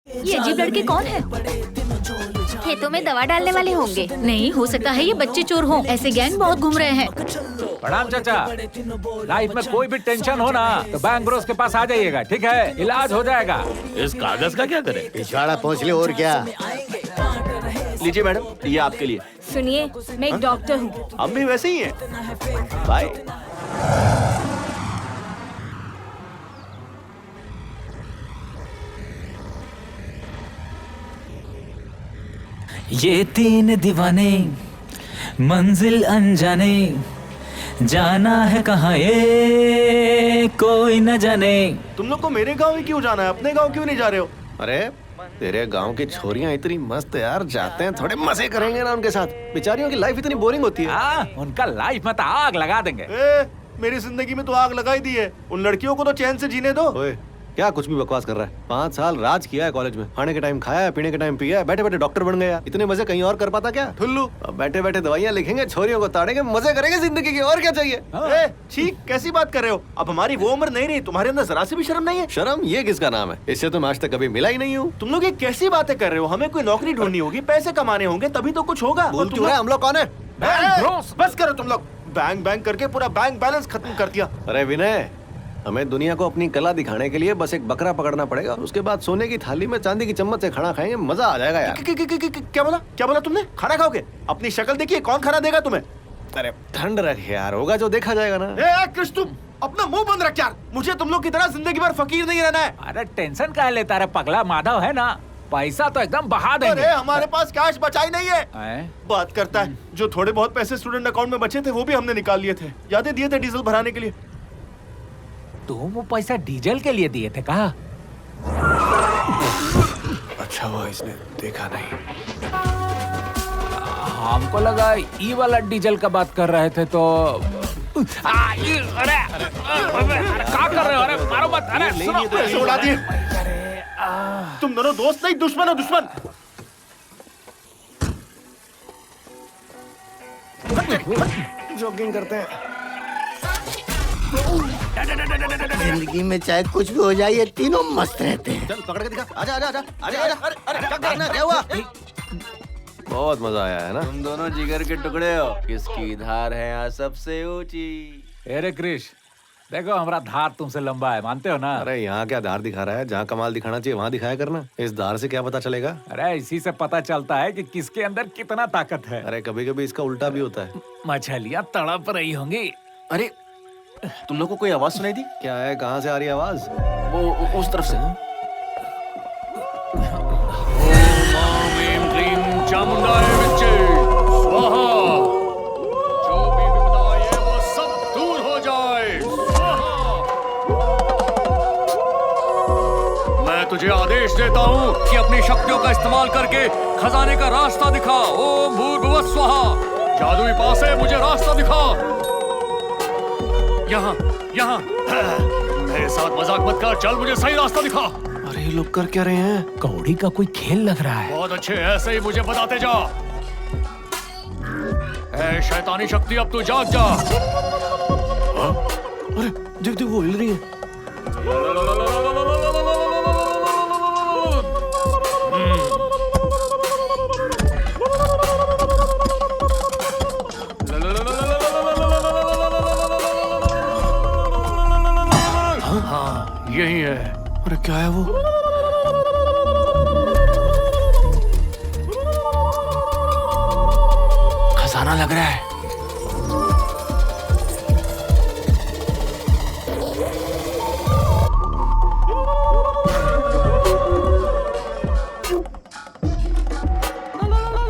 ये अजीब लड़के कौन है? खेतों में दवा डालने वाले होंगे। नहीं हो सकता है ये बच्चे चोर हों। ऐसे गैंग बहुत घूम रहे हैं। प्रणाम चाचा। लाइफ में कोई भी टेंशन हो ना तो बैंक ब्रोस के पास आ जाइएगा, ठीक है? इलाज हो जाएगा। इस कागज का क्या करें? पिछवाड़ा पहुँच ले और क्या। लीजिए मैडम, ये आपके लिए। सुनिए, मैं एक डॉक्टर हूँ। हम भी वैसे ही हैं। बाय। ये तीन दीवाने मंजिल अनजाने, जाना है कहाँ ये कोई न जाने। तुम लोग को मेरे गांव ही क्यों जाना है? अपने गांव क्यों नहीं जा रहे हो? अरे तेरे गांव की छोरियां इतनी मस्त है यार, जाते हैं थोड़े मजे करेंगे ना उनके साथ। बेचारियों की लाइफ इतनी बोरिंग होती है। हाँ, उनका लाइफ में तो आग लगा देंगे। मेरी जिंदगी में तो आग लगा ही दी है। उन लड़कियों को तो चैन से जीने दो। ओए, क्या कुछ भी बकवास कर रहा है? 5 साल राज किया है कॉलेज में, खाने के टाइम खाया है, पीने के टाइम पिया है, बैठे बैठे डॉक्टर बन गया। इतने मजे कहीं और कर पाता क्या? ठुल्लू, अब बैठे बैठे दवाइयाँ लिखेंगे, छोरियों को ताड़ेंगे, मजे करेंगे जिंदगी की, और क्या चाहिए? ठीक कैसी बात कर रहे हो? अब हमारी वो उम्र नहीं रही, तुम्हारे अंदर जरा सी भी शर्म नहीं है? शर्म ये किसका नाम है? इससे तो मैं आज तक कभी मिला ही नहीं हूँ। तुम लोग ये कैसी बातें कर रहे हो? हमें कोई नौकरी ढूंढनी होगी, पैसे कमाने होंगे, तभी तो कुछ होगा। बोल क्यों रहा है? हम लोग कौन है? बस करो तुम लोग। बैंक बैंक करके पूरा बैंक बैलेंस खत्म कर दिया। अरे विनय, हमें दुनिया को अपनी कला दिखाने के लिए बस एक बकरा पकड़ना पड़ेगा, उसके बाद सोने की थाली में चांदी की चम्मच से खाना खाएंगे, मजा आ जाएगा यार। क्या बोला? क्या बोला तुमने? खाना खाओगे? अपनी शक्ल देखिए, कौन खाना देगा तुम्हें? अरे ठंड रख यार, होगा जो देखा जाएगा ना। ए कृष, तुम अपना मुंह बंद रख यार। मुझे तुम लोग की तरह जिंदगी भर फकीर नहीं रहना है। अरे टेंशन क्या लेता है? पगला माधव है ना, पैसा तो एकदम बहा देंगे। अरे हमारे पास कैश बचा ही नहीं है। बात करता है। जो थोड़े बहुत पैसे स्टूडेंट अकाउंट में बचे थे वो भी हमने निकाल लिए थे। यादें दिए थे डीजल भराने के लिए। तुम वो पैसा डीजल के लिए दिए थे? कहा? अच्छा हुआ इसने देखा नहीं। हमको लगा ई वाला डीजल का बात कर रहे थे तो अरे क्या कर रहे हो? अरे मारो मत। अरे सुनो, पैसे उड़ा दिए। तुम दोनों दोस्त नहीं, दुश्मन हो दुश्मन। जॉगिंग करते हैं। जिंदगी में चाहे कुछ भी हो जाए, ये तीनों मस्त रहते हैं। चल पकड़ के दिखा। आजा आजा आजा आजा आजा। अरे क्या करना? क्या हुआ? बहुत मजा आया है ना? तुम दोनों जिगर के टुकड़े हो। किसकी धार है यहाँ सबसे ऊंची? अरे कृष, देखो हमारा धार तुमसे लंबा है, मानते हो ना? अरे यहाँ क्या धार दिखा रहा है? जहाँ कमाल दिखाना चाहिए वहाँ दिखाया करना। इस धार से क्या पता चलेगा? अरे इसी से पता चलता है कि किसके अंदर कितना ताकत है। अरे कभी कभी इसका उल्टा भी होता है। मछलियाँ तड़प रही होंगी। अरे तुम लोग को कोई आवाज सुनाई दी? क्या है? कहाँ से आ रही है आवाज? वो उस तरफ से। जो भी विपदा है वो सब दूर हो जाए। मैं तुझे आदेश देता हूँ कि अपनी शक्तियों का इस्तेमाल करके खजाने का रास्ता दिखा। ओम भूर्भुवः स्वहा। जादुई पासे मुझे रास्ता दिखा। यहाँ यहाँ मेरे साथ मजाक मत कर, चल मुझे सही रास्ता दिखा। अरे ये लोग कर क्या रहे हैं? कौड़ी का कोई खेल लग रहा है। बहुत अच्छे, ऐसे ही मुझे बताते जा। ए शैतानी शक्ति, अब तू जाग जा। अरे देख देख वो हिल रही है। हाँ यही है। अरे क्या है वो? खजाना लग रहा है।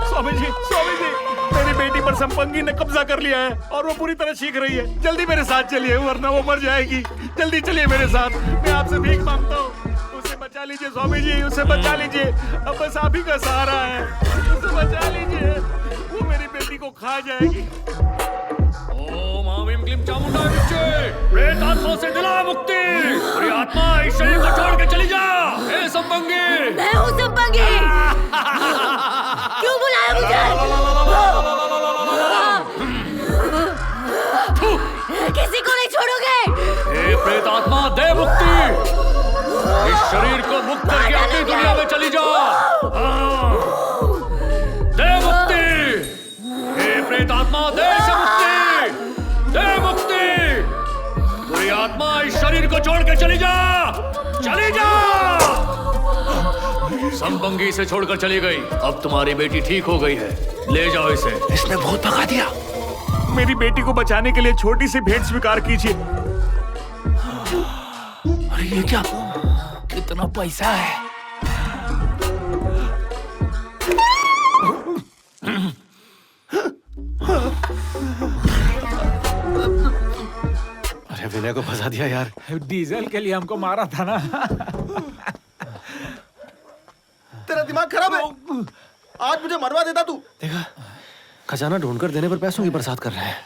स्वामी जी, स्वामी जी, मेरी बेटी पर संपंगी ने कब्जा कर लिया है और वो पूरी तरह चीख रही है। जल्दी मेरे साथ चलिए वरना वो मर जाएगी। जल्दी चलिए मेरे साथ, मैं आपसे भीख मांगता हूँ। उसे बचा लीजिए स्वामी जी, उसे बचा लीजिए। अब बस आप ही का सहारा है, उसे बचा लीजिए। वो मेरी बेटी को खा जाएगी। ओम आमीम क्लीम चामुंडा विच्चे। प्रेत आत्मा से दिला मुक्ति। पूरी आत्मा इस शरीर को छोड़ के चली जा। ए संपंगी। मैं हूँ संपंगी। क्यों बुलाया मुझे? किसी को नहीं छोड़ोगे? हे प्रेत आत्मा, दे मुक्ति। इस शरीर को मुक्त करके अपनी दुनिया में चली छोड़कर चली जा, चली जा। संपंगी से छोड़कर चली गई। अब तुम्हारी बेटी ठीक हो गई है, ले जाओ इसे। इसने बहुत भगा दिया। मेरी बेटी को बचाने के लिए छोटी सी भेंट स्वीकार कीजिए। अरे ये क्या, कितना पैसा है। अरे विनय को फंसा दिया यार। डीजल के लिए हमको मारा था ना। तेरा दिमाग खराब है। आज मुझे मरवा देता तू। देखा, खजाना ढूंढकर देने पर पैसों की बरसात कर रहे हैं।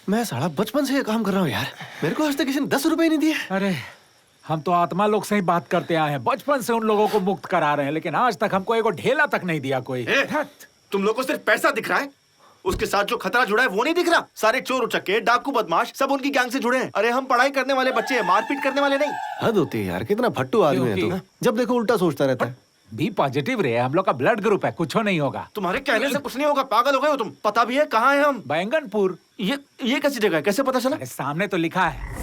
मैं साला बचपन से ये काम कर रहा हूँ यार। मेरे को आज तक किसी ने 10 रुपए नहीं दिए। अरे हम तो आत्मा लोग से ही बात करते आए हैं, बचपन से उन लोगों को मुक्त करा रहे हैं, लेकिन आज तक हमको एगो ढेला तक नहीं दिया कोई। तुम लोग को सिर्फ पैसा दिख रहा है, उसके साथ जो खतरा जुड़ा है वो नहीं दिख रहा। सारे चोर उचक्के, डाकू, बदमाश सब उनकी गैंग से जुड़े हैं। अरे हम पढ़ाई करने वाले बच्चे हैं, मारपीट करने वाले नहीं। हद होती है यार, कितना फट्टू आदमी है तू। जब देखो उल्टा सोचता रहता है। बी पॉजिटिव रहे, हम लोग का ब्लड ग्रुप है, कुछ नहीं होगा। तुम्हारे कहने से कुछ नहीं होगा, पागल हो गए हो तुम। पता भी है कहाँ है हम? बैंगनपुर। ये कैसी जगह है, कैसे पता चला? अरे सामने तो लिखा है।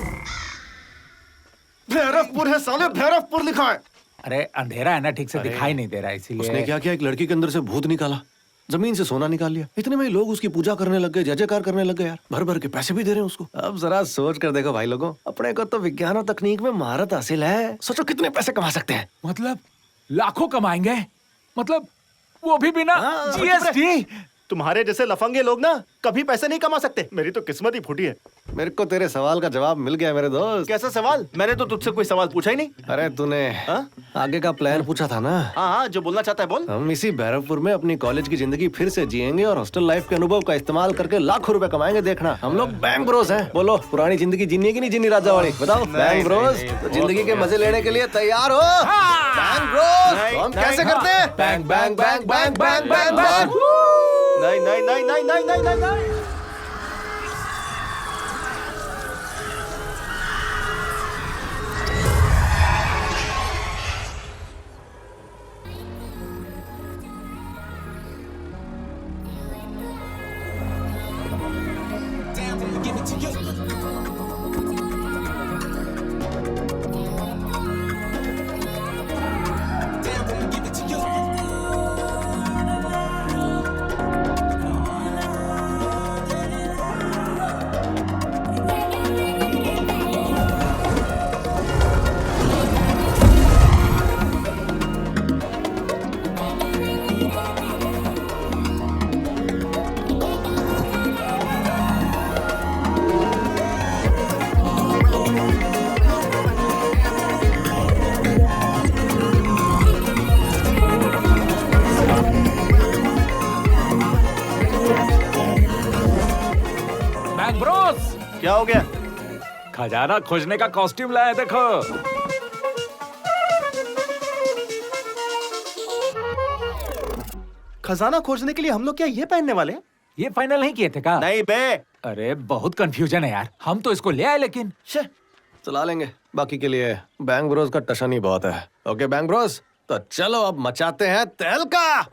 भैरवपुर है साले, भैरवपुर लिखा है। अरे अंधेरा है ना, ठीक से दिखाई नहीं दे रहा, इसीलिए। उसने क्या किया, एक लड़की के अंदर से भूत निकाला, जमीन से सोना निकाल लिया। इतने में लोग उसकी पूजा करने लग गए, जय जयकार करने लग गए यार। भर भर के पैसे भी दे रहे हैं उसको। अब जरा सोच कर देखो भाई लोगों, अपने को तो विज्ञान और तकनीक में महारत हासिल है। सोचो कितने पैसे कमा सकते हैं। मतलब लाखों कमाएंगे, मतलब वो भी बिना जीएसटी। तुम्हारे जैसे लफंगे लोग ना कभी पैसे नहीं कमा सकते। मेरी तो किस्मत ही फूटी है। मेरे को तेरे सवाल का जवाब मिल गया मेरे दोस्त। कैसा सवाल? मैंने तो तुझसे कोई सवाल पूछा ही नहीं। अरे तूने आगे का प्लान पूछा था ना। हाँ, जो बोलना चाहता है बोल। हम इसी भैरवपुर में अपनी कॉलेज की जिंदगी फिर से जिएंगे और हॉस्टल लाइफ के अनुभव का इस्तेमाल करके लाखों रुपए कमाएंगे। देखना, हम लोग बैंक ब्रोस हैं। बोलो, पुरानी जिंदगी जीनी है कि नहीं जीनी राजा वाली? बताओ। बैंक ब्रोस तो जिंदगी के मजे लेने के लिए तैयार हो? बैंक ब्रोस हम कैसे करते हैं? Bank bank bank bank bank bank bank. नहीं नहीं नहीं नहीं नहीं नहीं नहीं नहीं। क्या हो गया? खजाना खोजने का कॉस्ट्यूम लाया, देखो। खजाना खोजने के लिए हम लोग क्या ये पहनने वाले हैं? ये फाइनल नहीं किए थे का? नहीं बे। अरे बहुत कंफ्यूजन है यार, हम तो इसको ले आए, लेकिन चला लेंगे। बाकी के लिए बैंक ब्रोस का टशन ही बहुत है। ओके बैंक ब्रोस, तो चलो अब मचाते हैं तहलका।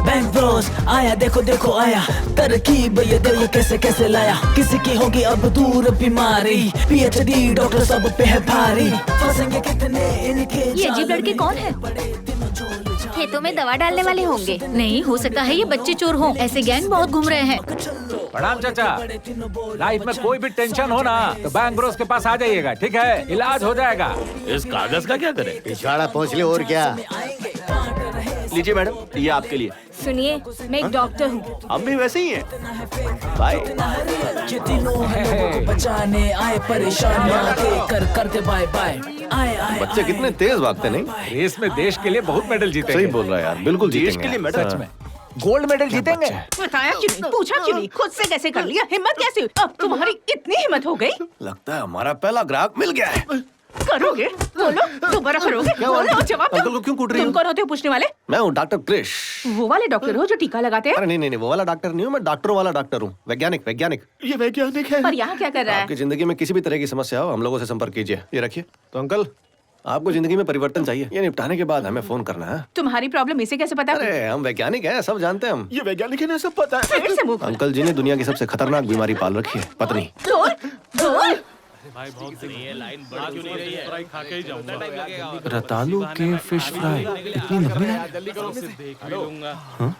बैंक ब्रोस आया, देखो देखो आया, तरकीब ये दिल ये कैसे कैसे लाया। किसी की होगी अब दूर बीमारी, पीएचडी डॉक्टर सब पे है भारी। फंसेंगे कितने इनके। ये अजीब लड़के कौन है? खेतों में दवा डालने वाले होंगे। नहीं हो सकता है ये बच्चे चोर हों, ऐसे गैंग बहुत घूम रहे हैं। प्रणाम चाचा। लाइफ में कोई भी टेंशन हो ना तो बैंक ब्रोस के पास आ जाइएगा, ठीक है? इलाज हो जाएगा। इस कागज का क्या करें? पिछवाड़ा पहुँच ले और क्या। लीजिए मैडम, ये आपके लिए। सुनिए, मैं एक डॉक्टर हूँ। हम भी वैसे ही हैं। बाय। ये तीनों हैं लोगों को बचाने आए, परेशान कर करते बाय बाय। आए आए बच्चे कितने तेज भागते नहीं? रेस में देश के लिए बहुत मेडल जीते। सही बोल रहा है यार, बिल्कुल देश जीतेंगे। के लिए मेडल। सच में गोल्ड मेडल जीतेंगे। बताया क्यों नहीं, पूछा क्यों नहीं, खुद से कैसे कर लिया? हिम्मत कैसे हुई? अब तुम्हारी इतनी हिम्मत हो गई? लगता है हमारा पहला ग्राहक मिल गया है। करोगे? बोलो, दोबारा करोगे? बोलो, जवाब दो। अंकल को क्यों कूट रही तुम हो? कौन होते हो पूछने वाले? मैं हूँ डॉक्टर क्रिश। वो वाले डॉक्टर हो जो टीका लगाते हैं? अरे नहीं नहीं नहीं, वो वाला डॉक्टर नहीं हूँ मैं, डॉक्टरों वाला डॉक्टर हूँ। वैज्ञानिक वैज्ञानिक। ये वैज्ञानिक है। पर यहाँ क्या कर रहा है? आपकी जिंदगी में किसी भी तरह की समस्या हो, हम लोगों से संपर्क कीजिए। ये रखिए। तो अंकल आपको जिंदगी में परिवर्तन चाहिए, ये निपटाने के बाद हमें फोन करना है। तुम्हारी प्रॉब्लम इसे कैसे पता? अरे हम वैज्ञानिक हैं, सब जानते हैं हम। ये वैज्ञानिक है ना, सब पता है। फिर से मुंह खोल। अंकल जी ने दुनिया की सबसे खतरनाक बीमारी पाल रखी है, पत्नी। रतालू के फिश फ्राई इतनी लंबी लाइन? हाँ?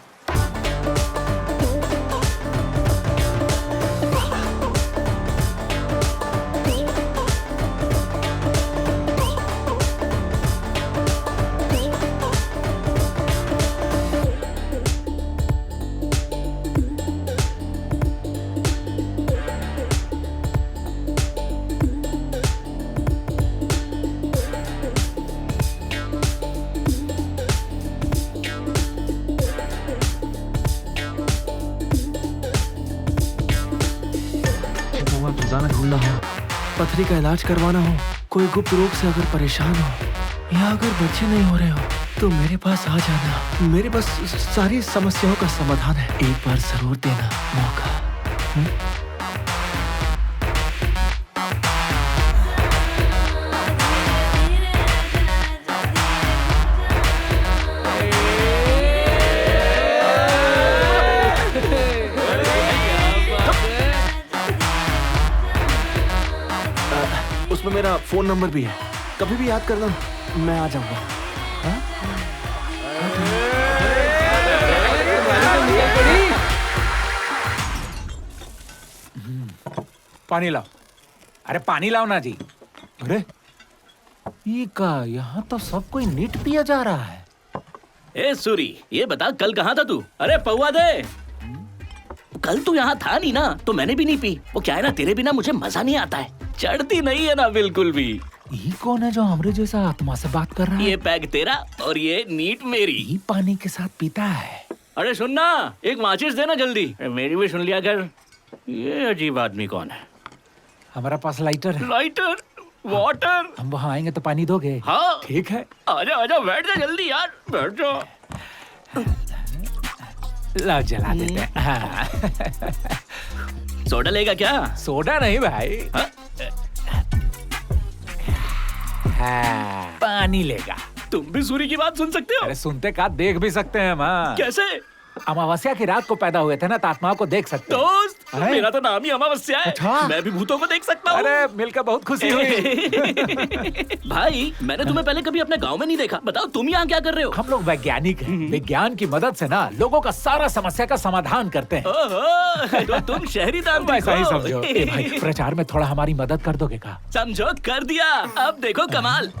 ढूंढना हो, पथरी का इलाज करवाना हो, कोई गुप्त रोग से अगर परेशान हो या अगर बच्चे नहीं हो रहे हो तो मेरे पास आ जाना। मेरे पास सारी समस्याओं का समाधान है, एक बार जरूर देना मौका। उसमें मेरा फोन नंबर भी है, कभी भी याद करना, मैं आ जाऊंगा। पानी लाओ। अरे पानी लाओ ना जी। अरे ये का, यहाँ तो सब कोई नीट पिया जा रहा है। ए सूरी, ये बता कल कहाँ था तू? अरे पौवा दे। कल तू यहाँ था नहीं ना, तो मैंने भी नहीं पी। वो क्या है ना, तेरे बिना मुझे मजा नहीं आता है, चढ़ती नहीं है ना बिल्कुल भी। ये कौन है जो हमरे जैसा आत्मा से बात कर रहा है? ये पैग तेरा और ये नीट मेरी। ये पानी के साथ पीता है। अरे सुनना, एक माचिस देना जल्दी। मेरी भी सुन लिया कर। ये अजीब आदमी कौन है? हमारा पास लाइटर है। Lighter, water. हम वहाँ आएंगे तो पानी दोगे? हाँ ठीक है। आजा आजा, बैठ जा जल्दी यार, बैठ जा। ला जला देते हैं। हाँ। सोडा लेगा क्या? सोडा नहीं भाई। हाँ? हाँ, पानी लेगा। तुम भी सूरी की बात सुन सकते हो? अरे सुनते का देख भी सकते हैं हम। कैसे? अमावस्या की रात को पैदा हुए थे ना, तो आत्माओं को देख सकते हैं। दोस्त, मेरा तो नाम ही अमावस्या है। अच्छा? मैं भी भूतों को देख सकता हूँ। अरे मिलकर बहुत खुशी हुई। भाई, मैंने तुम्हें पहले कभी अपने गांव में नहीं देखा। बताओ तुम यहाँ क्या कर रहे हो? हम लोग वैज्ञानिक हैं। विज्ञान की मदद से ना लोगों का सारा समस्या का समाधान करते हैं। ओहो, तो तुम शहरी तांत्रिक ऐसा ही हो। समझो। ए भाई, प्रचार में थोड़ा हमारी मदद कर दोगे का? समझो, कर दिया। अब देखो कमाल।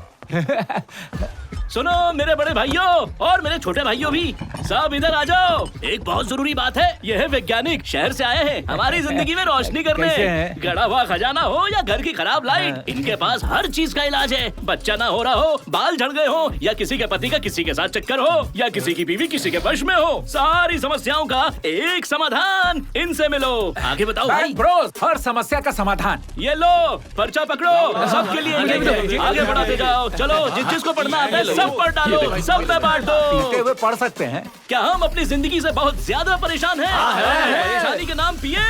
सुनो मेरे बड़े भाइयों और मेरे छोटे भाइयों भी, सब इधर आ जाओ। एक बहुत जरूरी बात है। यह है वैज्ञानिक, शहर से आए हैं हमारी जिंदगी में रोशनी करने। कैसे हैं? गड़ा हुआ खजाना हो या घर की खराब लाइट, इनके पास हर चीज का इलाज है। बच्चा ना हो रहा हो, बाल झड़ गए हो, या किसी के पति का किसी के साथ चक्कर हो, या किसी की बीवी किसी के वश में हो, सारी समस्याओं का एक समाधान। इनसे मिलो। आगे बताओ भाई। ब्रोस, हर समस्या का समाधान। ये लो, पर्चा पकड़ो, सबके लिए आगे बढ़ाते जाओ। चलो, जिस जिसको पढ़ना आता है सब पढ़ डालो, सब में बांट दो। पीते हुए पढ़ सकते हैं। क्या हम अपनी जिंदगी से बहुत ज्यादा परेशान हैं? परेशानी के नाम पिए।